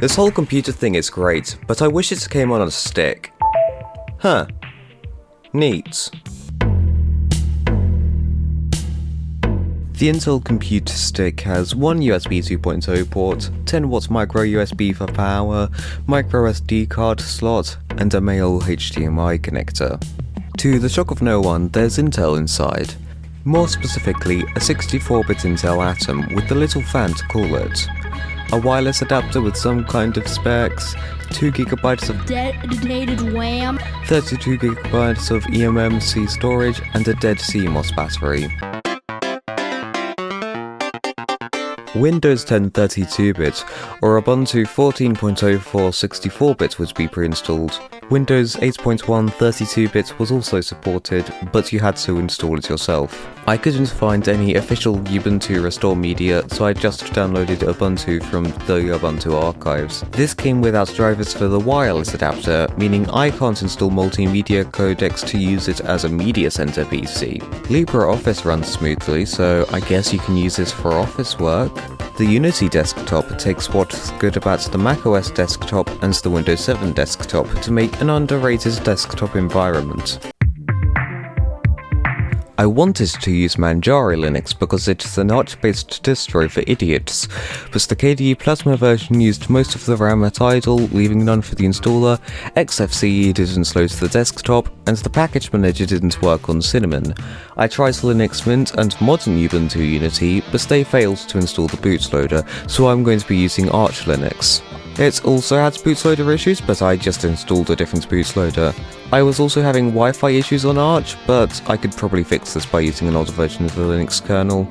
This whole computer thing is great, but I wish it came on a stick. Huh. Neat. The Intel computer stick has one USB 2.0 port, 10W micro USB for power, micro SD card slot, and a male HDMI connector. To the shock of no one, there's Intel inside. More specifically, a 64-bit Intel Atom with a little fan to cool it. A wireless adapter with some kind of specs, 2GB of dedicated RAM, 32GB of eMMC storage, and a dead CMOS battery. Windows 10 32-bit or Ubuntu 14.04 64-bit would be pre-installed. Windows 8.1 32-bit was also supported, but you had to install it yourself. I couldn't find any official Ubuntu restore media, so I just downloaded Ubuntu from the Ubuntu archives. This came without drivers for the wireless adapter, meaning I can't install multimedia codecs to use it as a media center PC. LibreOffice runs smoothly, so I guess you can use this for office work. The Unity desktop takes what's good about the macOS desktop and the Windows 7 desktop to make an underrated desktop environment. I wanted to use Manjaro Linux because it's an Arch-based distro for idiots, but the KDE Plasma version used most of the RAM at idle, leaving none for the installer, XFCE didn't load the desktop, and the package manager didn't work on Cinnamon. I tried Linux Mint and modern Ubuntu Unity, but they failed to install the bootloader, so I'm going to be using Arch Linux. It also had bootloader issues, but I just installed a different bootloader. I was also having Wi-Fi issues on Arch, but I could probably fix this by using an older version of the Linux kernel.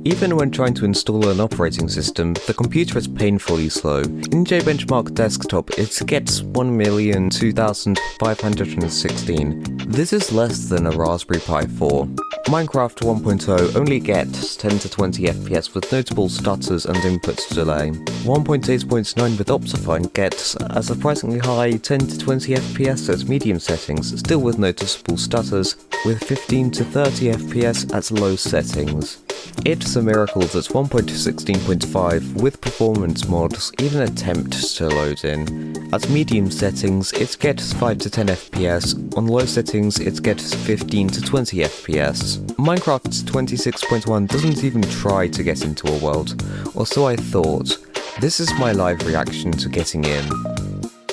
Even when trying to install an operating system, the computer is painfully slow. In JBenchmark Desktop, it gets 1,002,516. This is less than a Raspberry Pi 4. Minecraft 1.0 only gets 10 to 20 FPS with notable stutters and input delay. 1.8.9 with Optifine gets a surprisingly high 10 to 20 FPS at medium settings, still with noticeable stutters, with 15 to 30 FPS at low settings. It's a miracle that 1.16.5 with performance mods even attempt to load in. At medium settings it gets 5 to 10 FPS, on low settings it gets 15 to 20 FPS. Minecraft 26.1 doesn't even try to get into a world, or so I thought. This is my live reaction to getting in.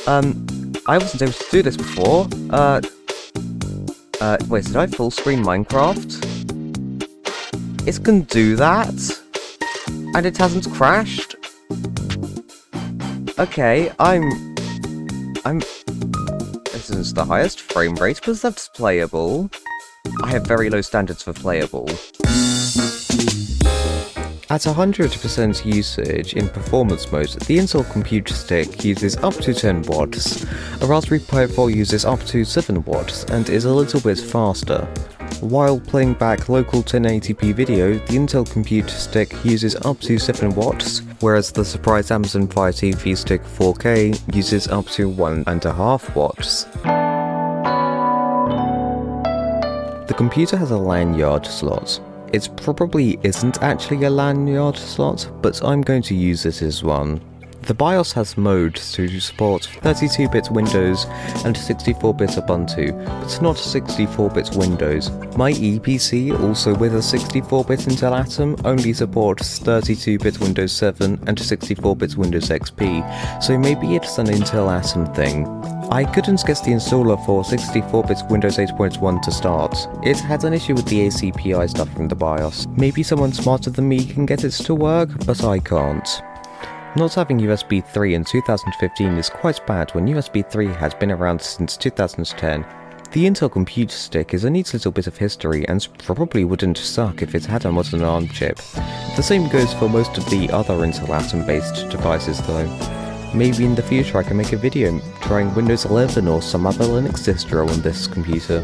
I wasn't able to do this before. Wait, did I full screen Minecraft? It can do that? And it hasn't crashed? Okay, this is the highest frame rate, but that's playable. I have very low standards for playable. At 100% usage in performance mode, the Intel computer stick uses up to 10 watts. A Raspberry Pi 4 uses up to 7 watts and is a little bit faster. While playing back local 1080p video, the Intel computer stick uses up to 7 watts, whereas the surprise Amazon Fire TV Stick 4K uses up to 1.5 watts. The computer has a lanyard slot. It probably isn't actually a lanyard slot, but I'm going to use it as one. The BIOS has modes to support 32-bit Windows and 64-bit Ubuntu, but not 64-bit Windows. My ePC, also with a 64-bit Intel Atom, only supports 32-bit Windows 7 and 64-bit Windows XP, so maybe it's an Intel Atom thing. I couldn't get the installer for 64-bit Windows 8.1 to start. It had an issue with the ACPI stuff from the BIOS. Maybe someone smarter than me can get it to work, but I can't. Not having USB 3 in 2015 is quite bad when USB 3 has been around since 2010. The Intel computer stick is a neat little bit of history and probably wouldn't suck if it had a modern ARM chip. The same goes for most of the other Intel Atom-based devices though. Maybe in the future I can make a video trying Windows 11 or some other Linux distro on this computer.